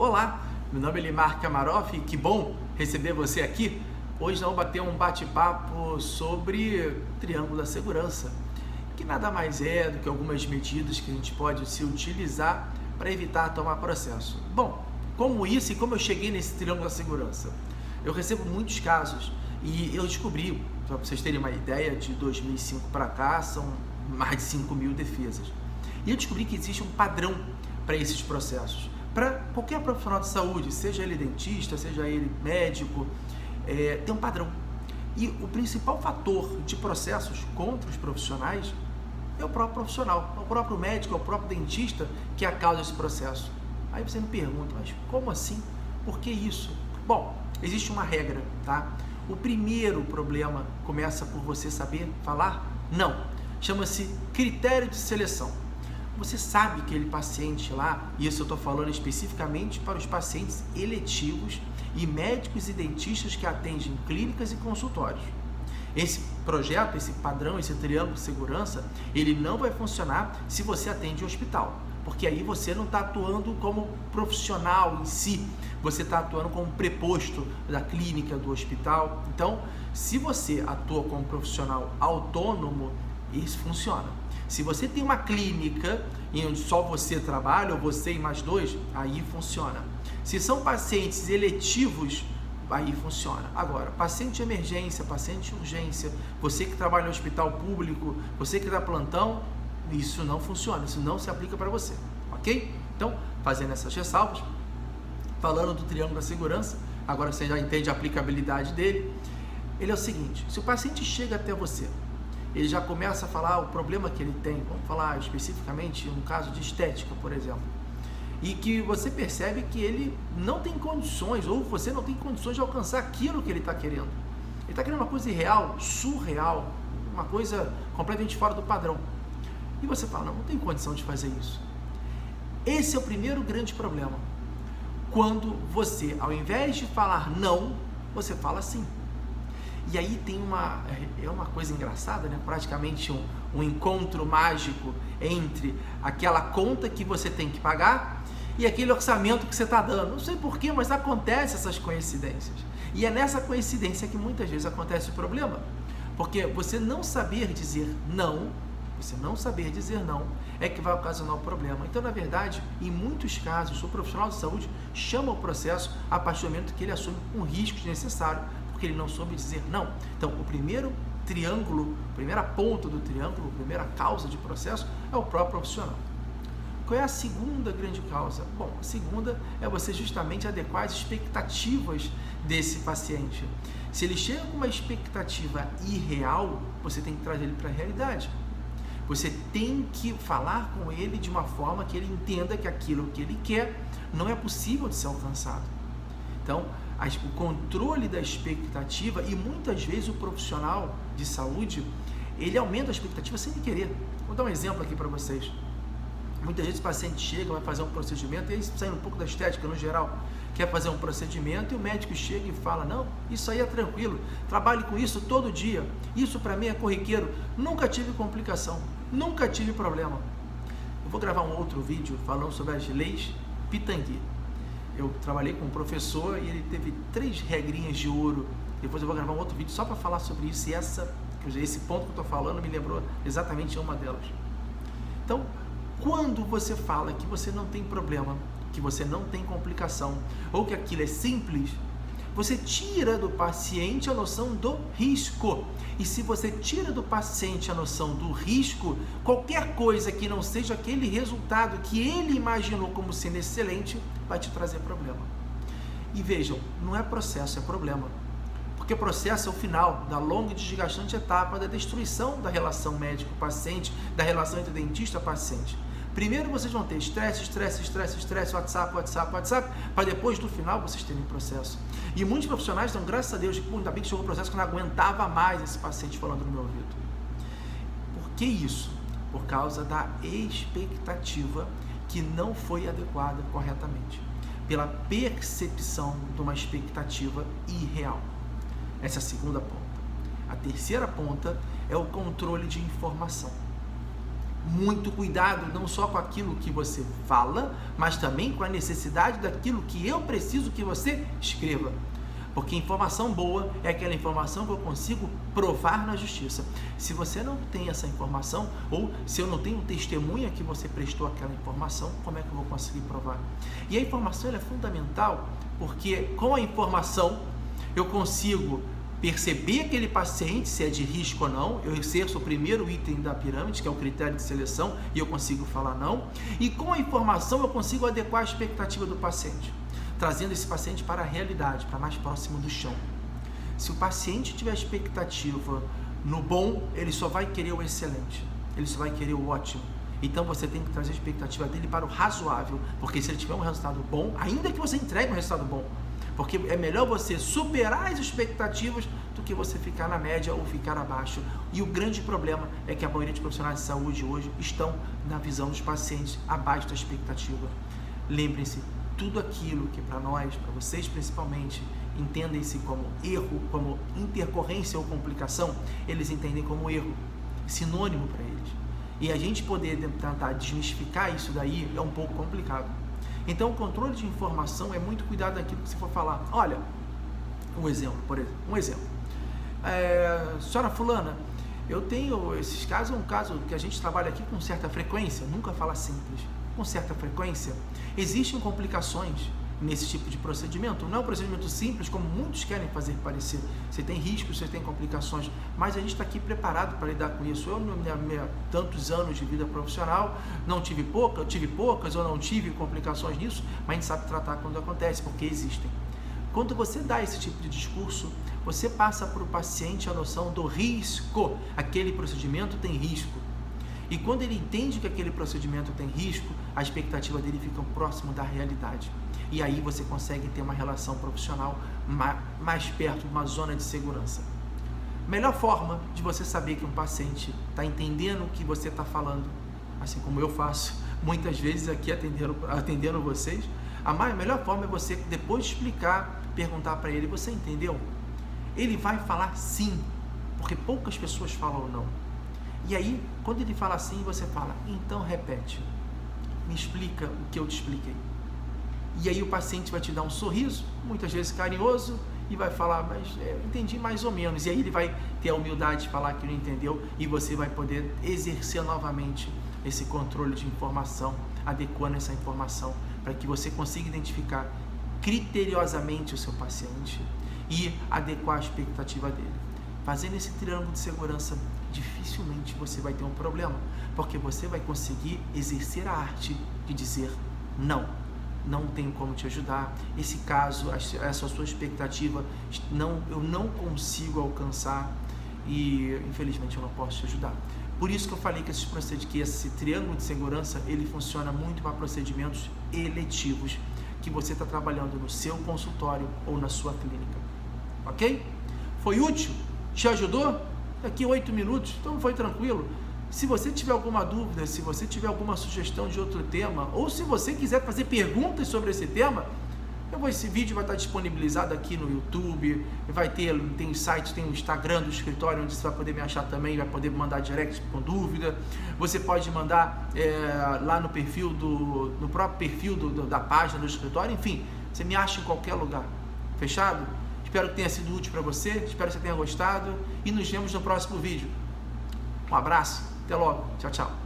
Olá, meu nome é Limar Kamarov e que bom receber você aqui. Hoje nós vamos bater um bate-papo sobre triângulo da segurança, que nada mais é do que algumas medidas que a gente pode se utilizar para evitar tomar processo. Bom, como isso e como eu cheguei nesse triângulo da segurança? Eu recebo muitos casos e eu descobri, para vocês terem uma ideia, de 2005 para cá são mais de 5.000 defesas. E eu descobri que existe um padrão para esses processos. Para qualquer profissional de saúde, seja ele dentista, seja ele médico, tem um padrão. E o principal fator de processos contra os profissionais é o próprio profissional, é o próprio médico, é o próprio dentista que é a causa desse processo. Aí você me pergunta, mas como assim? Por que isso? Bom, existe uma regra, tá? O primeiro problema começa por você saber falar não. Chama-se critério de seleção. Você sabe que aquele paciente lá, e isso eu estou falando especificamente para os pacientes eletivos e médicos e dentistas que atendem clínicas e consultórios. Esse projeto, esse padrão, esse triângulo de segurança, ele não vai funcionar se você atende em hospital, porque aí você não está atuando como profissional em si, você está atuando como preposto da clínica, do hospital. Então, se você atua como profissional autônomo, isso funciona. Se você tem uma clínica em onde só você trabalha, ou você e mais dois, aí funciona. Se são pacientes eletivos, aí funciona. Agora, paciente de emergência, paciente de urgência, você que trabalha no hospital público, você que dá plantão, isso não funciona, isso não se aplica para você, ok? Então, fazendo essas ressalvas, falando do triângulo da segurança, agora você já entende a aplicabilidade dele, ele é o seguinte: se o paciente chega até você, ele já começa a falar o problema que ele tem, vamos falar especificamente um caso de estética, por exemplo, e que você percebe que ele não tem condições, ou você não tem condições de alcançar aquilo que ele está querendo. Ele está querendo uma coisa irreal, surreal, uma coisa completamente fora do padrão. E você fala, não tem condição de fazer isso. Esse é o primeiro grande problema. Quando você, ao invés de falar não, você fala sim. E aí tem uma coisa engraçada, né? Praticamente um encontro mágico entre aquela conta que você tem que pagar e aquele orçamento que você está dando. Não sei porquê, mas acontecem essas coincidências. E é nessa coincidência que muitas vezes acontece o problema. Porque você não saber dizer não, é que vai ocasionar o problema. Então, na verdade, em muitos casos, o profissional de saúde chama o processo a partir do momento que ele assume um risco desnecessário, porque ele não soube dizer não. Então, o primeiro triângulo, a primeira ponta do triângulo, a primeira causa de processo é o próprio profissional. Qual é a segunda grande causa? Bom, a segunda é você justamente adequar as expectativas desse paciente. Se ele chega com uma expectativa irreal, você tem que trazer ele para a realidade. Você tem que falar com ele de uma forma que ele entenda que aquilo que ele quer não é possível de ser alcançado. Então, o controle da expectativa, e muitas vezes o profissional de saúde, ele aumenta a expectativa sem querer. Vou dar um exemplo aqui para vocês. Muitas vezes o paciente chega, vai fazer um procedimento, e aí saindo um pouco da estética no geral, quer fazer um procedimento e o médico chega e fala, não, isso aí é tranquilo, trabalho com isso todo dia, isso para mim é corriqueiro, nunca tive complicação, nunca tive problema. Eu vou gravar um outro vídeo falando sobre as leis Pitangui. Eu trabalhei com um professor e ele teve 3 regrinhas de ouro. Depois eu vou gravar um outro vídeo só para falar sobre isso, e esse ponto que eu estou falando me lembrou exatamente uma delas. Então, quando você fala que você não tem problema, que você não tem complicação, ou que aquilo é simples, você tira do paciente a noção do risco. E se você tira do paciente a noção do risco, qualquer coisa que não seja aquele resultado que ele imaginou como sendo excelente, vai te trazer problema. E vejam, não é processo, é problema. Porque processo é o final da longa e desgastante etapa da destruição da relação médico-paciente, da relação entre dentista e paciente. Primeiro vocês vão ter estresse, WhatsApp, para depois, no final, vocês terem processo. E muitos profissionais dão graças a Deus, ainda bem que chegou o processo que eu não aguentava mais esse paciente falando no meu ouvido. Por que isso? Por causa da expectativa que não foi adequada corretamente. Pela percepção de uma expectativa irreal. Essa é a segunda ponta. A terceira ponta é o controle de informação. Muito cuidado, não só com aquilo que você fala, mas também com a necessidade daquilo que eu preciso que você escreva. Porque informação boa é aquela informação que eu consigo provar na justiça. Se você não tem essa informação, ou se eu não tenho testemunha que você prestou aquela informação, como é que eu vou conseguir provar? E a informação ela é fundamental, porque com a informação eu consigo perceber aquele paciente, se é de risco ou não. Eu exerço o primeiro item da pirâmide, que é o critério de seleção, e eu consigo falar não. E com a informação eu consigo adequar a expectativa do paciente, trazendo esse paciente para a realidade, para mais próximo do chão. Se o paciente tiver expectativa no bom, ele só vai querer o excelente, ele só vai querer o ótimo. Então você tem que trazer a expectativa dele para o razoável, porque se ele tiver um resultado bom, ainda que você entregue um resultado bom, porque é melhor você superar as expectativas do que você ficar na média ou ficar abaixo. E o grande problema é que a maioria dos profissionais de saúde hoje estão na visão dos pacientes abaixo da expectativa. Lembrem-se, tudo aquilo que para nós, para vocês principalmente, entendem-se como erro, como intercorrência ou complicação, eles entendem como erro, sinônimo para eles. E a gente poder tentar desmistificar isso daí é um pouco complicado. Então, o controle de informação é muito cuidado naquilo que você for falar. Olha, um exemplo, por exemplo. Senhora fulana, eu tenho esses casos, é um caso que a gente trabalha aqui com certa frequência, nunca fala simples, com certa frequência. Existem complicações nesse tipo de procedimento. Não é um procedimento simples, como muitos querem fazer parecer. Você tem riscos, você tem complicações, mas a gente está aqui preparado para lidar com isso. Eu, nos tantos anos de vida profissional, tive poucas ou não tive complicações nisso, mas a gente sabe tratar quando acontece, porque existem. Quando você dá esse tipo de discurso, você passa para o paciente a noção do risco. Aquele procedimento tem risco. E quando ele entende que aquele procedimento tem risco, a expectativa dele fica próximo da realidade. E aí você consegue ter uma relação profissional mais perto de uma zona de segurança. Melhor forma de você saber que um paciente está entendendo o que você está falando, assim como eu faço muitas vezes aqui atendendo vocês, a melhor forma é você, depois de explicar, perguntar para ele: você entendeu? Ele vai falar sim, porque poucas pessoas falam não. E aí, quando ele fala sim, você fala: então repete, me explica o que eu te expliquei. E aí o paciente vai te dar um sorriso, muitas vezes carinhoso, e vai falar: mas eu entendi mais ou menos. E aí ele vai ter a humildade de falar que não entendeu, e você vai poder exercer novamente esse controle de informação, adequando essa informação, para que você consiga identificar criteriosamente o seu paciente e adequar a expectativa dele. Fazendo esse triângulo de segurança, dificilmente você vai ter um problema, porque você vai conseguir exercer a arte de dizer não. Não tenho como te ajudar, esse caso, essa sua expectativa, eu não consigo alcançar e infelizmente eu não posso te ajudar. Por isso que eu falei que esse triângulo de segurança, ele funciona muito para procedimentos eletivos que você está trabalhando no seu consultório ou na sua clínica, ok? Foi útil? Te ajudou? Daqui 8 minutos, então foi tranquilo. Se você tiver alguma dúvida, se você tiver alguma sugestão de outro tema, ou se você quiser fazer perguntas sobre esse tema, esse vídeo vai estar disponibilizado aqui no YouTube, tem site, tem o Instagram do escritório, onde você vai poder me achar também, vai poder mandar direct com dúvida. Você pode mandar lá no próprio perfil da página do escritório, enfim, você me acha em qualquer lugar. Fechado? Espero que tenha sido útil para você, espero que você tenha gostado e nos vemos no próximo vídeo. Um abraço, até logo, tchau, tchau.